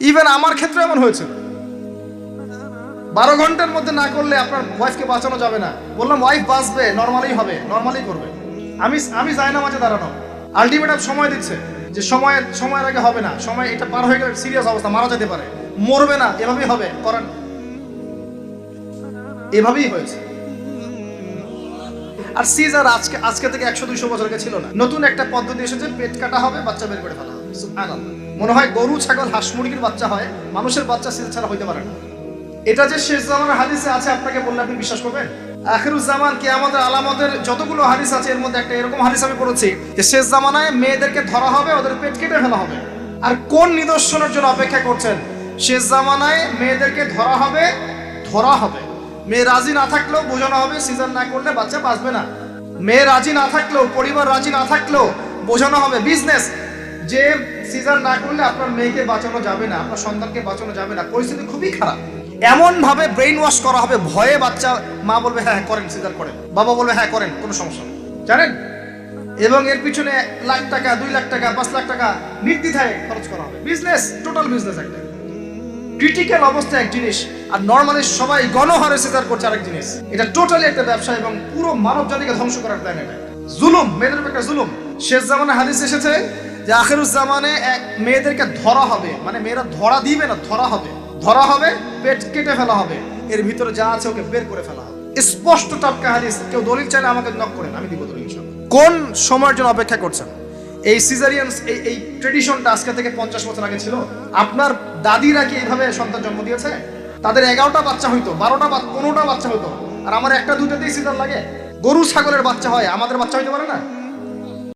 Even আমার ক্ষেত্রে এমন হয়েছে, 12 ঘন্টার মধ্যে না করলে আপনার ওয়াইফকে বাঁচানো যাবে না। বললাম ওয়াইফ বাঁচবে, নর্মালি হবে, নর্মালি করবে। আমি যাই না মাঝে দাঁড়ানো, আলটিমেটাম সময় দিচ্ছে যে সময়ের আগে হবে না, সময় এটা পার হয়ে গেলে সিরিয়াস অবস্থা, মারা যেতে পারে, মরবে না, এভাবেই হবে, করেন। এভাবেই হয়েছে। আর সিজার আজকে থেকে 100-200 বছর আগে ছিল না, নতুন একটা পদ্ধতি এসেছে, পেট কাটা হবে, বাচ্চা বের করে ফেলা হবে। সুবহানাল্লাহ। মনে হয় গরু, ছাগল, হাঁস মুরগির বাচ্চা হয়, মানুষের বাচ্চা সিজার ছাড়া হইতে পারে না। এটা যে শেষ জামানের হাদিসে আছে, আপনাকে বললে আপনি বিশ্বাস করবেন? আখিরুজ জামান, কিয়ামতের আলামতের যতগুলো হাদিস আছে এর মধ্যে একটা এরকম হাদিস আমি পড়েছি যে শেষ জামানায় মেয়েদেরকে ধরা হবে, ওদের পেট কেটে ফেলা হবে। আর কোন নিদর্শনের জন্য অপেক্ষা করছেন? শেষ জামানায় মেয়েদেরকে ধরা হবে। মেয়ে রাজি না থাকলেও বোঝানো হবে সিজার না করলে বাচ্চা বাঁচবে না। মেয়ে রাজি না থাকলেও, পরিবার রাজি না থাকলেও বোঝানো হবে বিজনেস, যে সিজার না করলে আপনার মেয়েকে বাঁচানো যাবে না, আপনার সন্তানকে বাঁচানো যাবে না, পরিস্থিতি খুবই খারাপ। এমন ভাবে ব্রেইন ওয়াশ করা হবে, ভয়ে বাচ্চা, মা বলবে হ্যাঁ করেন, সিজার করেন, বাবা বলবে হ্যাঁ করেন, কোনো সমস্যা নেই, জানেন। এবং এর পিছনে লাখ টাকা, 2 লাখ টাকা, 5 লাখ টাকা নির্দ্বিধায় খরচ করা হবে। বিজনেস, টোটাল বিজনেস একটা। ক্রিটিক্যাল অবস্থা এক জিনিস, আর নর্মালি সবাই গণহারে সিজার করছে আরেক জিনিস। এটা টোটালি একটা ব্যবসা এবং পুরো মানব জাতিকে ধ্বংস করার প্ল্যান এটা। জুলুম, মেয়েদের উপর একটা জুলুম। শেষ জামানে হাদিস এসেছে যে আখিরুজ জামানে মেয়েদেরকে ধরা হবে, মানে মেয়েরা ধরা দিবে না, ধরা হবে, পেট কেটে ফেলা হবে, এর ভিতরে যা আছে ওকে বের করে ফেলা হবে। স্পষ্ট টাটকা হাদিস। কেউ দলিল চাইলে আমাকে নক করেন, আমি দিব দলিল। কোন সময়ের জন্য অপেক্ষা করছেন? এই সিজারিয়ান এই ট্রেডিশনটা আজকে থেকে 50 বছর আগে ছিল। আপনার দাদিরা কি এইভাবে সন্তান জন্ম দিয়েছে? তাদের 11টা বাচ্চা হইতো, 15টা বাচ্চা হইতো, আর আমার 1টা 2টাতেই সিজার লাগে। গরু ছাগলের বাচ্চা হয়, আমাদের বাচ্চা হইতে পারে না।